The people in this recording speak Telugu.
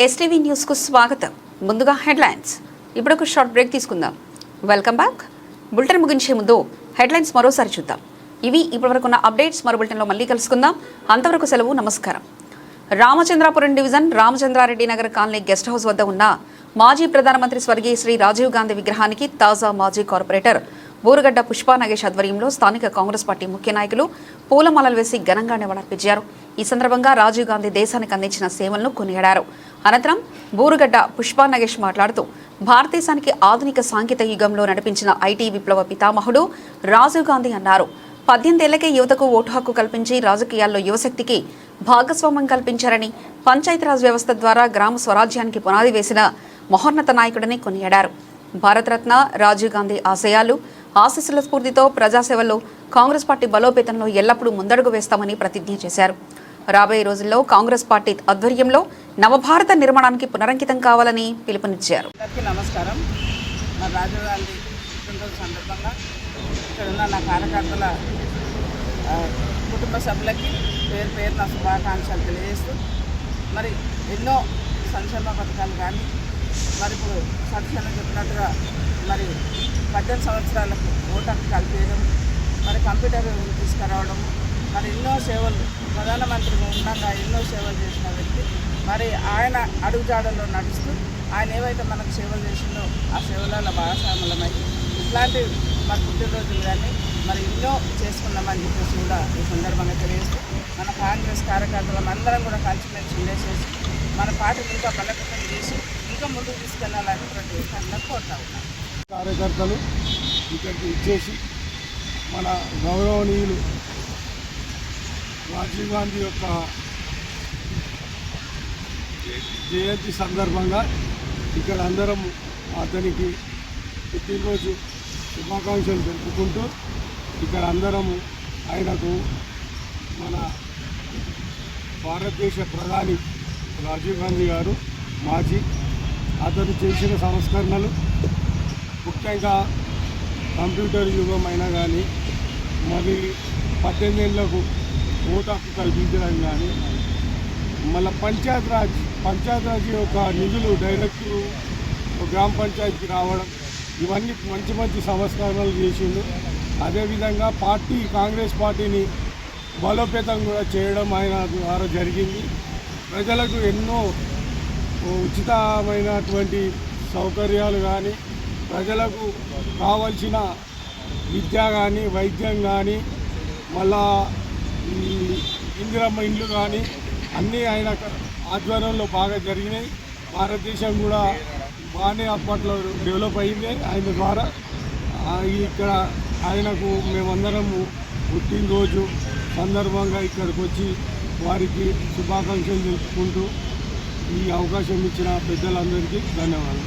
ఎస్టీవీ న్యూస్ కు స్వాగతం. ముందుగా హెడ్లైన్స్. ఇప్పుడు ఒక షార్ట్ బ్రేక్ తీసుకుందాం. Welcome back. బులెటిన్ ముగించే ముందు హెడ్లైన్స్ మరోసారి చూద్దాం. ఇవి ఇప్పటివరకు ఉన్న అప్డేట్స్. మరో బులెటిన్లో మళ్ళీ కలుసుకుందాం. అంతవరకు సెలవు. నమస్కారం. Ramachandrapuram division Ramachandra Reddy Nagar colony guest house వద్ద ఉన్న మాజీ ప్రధానమంత్రి స్వర్గీయ శ్రీ రాజీవ్ గాంధీ విగ్రహానికి తాజా మాజీ కార్పొరేటర్ బూరుగడ్డ పుష్పా నగేష్ ఆధ్వర్యంలో స్థానిక కాంగ్రెస్ పార్టీ ముఖ్య నాయకులు పూలమాలలు వేసి ఘనంగా నివాళులర్పించారు. ఈ సందర్భంగా రాజీవ్ గాంధీ దేశానికి అందించిన సేవలను కొనియాడారు. అనంతరం బూరుగడ్డ పుష్పా నగేష్ మాట్లాడుతూ భారతదేశానికి ఆధునిక సాంకేతిక యుగంలో నడిపించిన ఐటీ విప్లవ పితామహుడు రాజీవ్ గాంధీ అన్నారు. 18 ఏళ్లకే యువతకు ఓటు హక్కు కల్పించి రాజకీయాల్లో యువశక్తికి భాగస్వామ్యం కల్పించారని, పంచాయతీరాజ్ వ్యవస్థ ద్వారా గ్రామ స్వరాజ్యానికి పునాది వేసిన మహోన్నత నాయకుడని కొనియాడారు. భారతరత్న రాజీవ్ గాంధీ ఆశయాలు, ఆశీస్సుల స్ఫూర్తితో ప్రజాసేవలో కాంగ్రెస్ పార్టీ బలోపేతంలో ఎల్లప్పుడూ ముందడుగు వేస్తామని ప్రతిజ్ఞ చేశారు. రాబోయే రోజుల్లో కాంగ్రెస్ పార్టీ ఆధ్వర్యంలో నవభారత నిర్మాణానికి పునరంకితం కావాలని పిలుపునిచ్చారు. నమస్కారం. రాజీవ్ గాంధీ పుట్టినరోజు సందర్భంగా ఇక్కడ ఉన్న నా కార్యకర్తల కుటుంబ సభ్యులకి పేరు నా శుభాకాంక్షలు తెలియజేస్తూ, మరి ఎన్నో సంక్షేమ పథకాలు కానీ, మరి ఇప్పుడు సత్యన చెప్పినట్టుగా మరి 18 సంవత్సరాలకు ఓటు హక్కు కల్పించడం, మరి కంప్యూటర్ తీసుకురావడం, మరి ఎన్నో సేవలు ప్రధానమంత్రి ఉండగా ఎన్నో సేవలు చేసిన వ్యక్తి. మరి ఆయన అడుగుజాడల్లో నడుస్తూ ఆయన ఏవైతే మనకు సేవలు చేసిందో ఆ సేవలలో భాగస్వాములమై ఇట్లాంటి మరి పుట్టినరోజులు కానీ మరి ఎన్నో చేసుకున్నామని చెప్పేసి కూడా ఈ సందర్భంగా తెలియజేస్తూ, మన కాంగ్రెస్ కార్యకర్తలం అందరం కూడా కలిసిమెలిసి ఉండేసేసి మన పార్టీని ఇంకా బలపతం చేసి ఇంకా ముందుకు తీసుకెళ్లాలని ప్రతి విషయంలో కోరుతా ఉన్నాం. కార్యకర్తలు ఇక్కడికి ఇచ్చేసి మన గౌరవనీయులు రాజీవ్ గాంధీ యొక్క జయంతి సందర్భంగా ఇక్కడ అందరం అతనికి పుట్టినరోజు శుభాకాంక్షలు తెలుపుకుంటూ ఇక్కడ అందరము ఆయనకు మన భారతదేశ ప్రధాని రాజీవ్ గాంధీ గారు మాజీ అతను చేసిన సంస్కరణలు ముఖ్యంగా కంప్యూటర్ యుగం అయినా కానీ, మరి 18 ఏళ్లకు ఓటు హక్కు కల్పించడం కానీ, మళ్ళీ పంచాయతీరాజ్ యొక్క నిధులు డైరెక్ట్ గ్రామ పంచాయతీకి రావడం, ఇవన్నీ మంచి మంచి సంస్కరణలు చేసిండు. అదేవిధంగా కాంగ్రెస్ పార్టీని బలోపేతం కూడా చేయడం ఆయన ద్వారా జరిగింది. ప్రజలకు ఎన్నో ఉచితమైనటువంటి సౌకర్యాలు కానీ, ప్రజలకు కావలసిన విద్య కానీ, వైద్యం కానీ, మళ్ళా ఈ ఇందిరమ్మ ఇండ్లు కానీ అన్నీ ఆయన ఆధ్వర్యంలో బాగా జరిగినాయి. భారతదేశం కూడా బాగానే అప్పట్లో డెవలప్ అయింది ఆయన ద్వారా. ఇక్కడ ఆయనకు మేమందరము పుట్టినరోజు సందర్భంగా ఇక్కడికి వచ్చి వారికి శుభాకాంక్షలు తెలుపుకుంటూ ఈ అవకాశం ఇచ్చిన పెద్దలందరికీ ధన్యవాదాలు.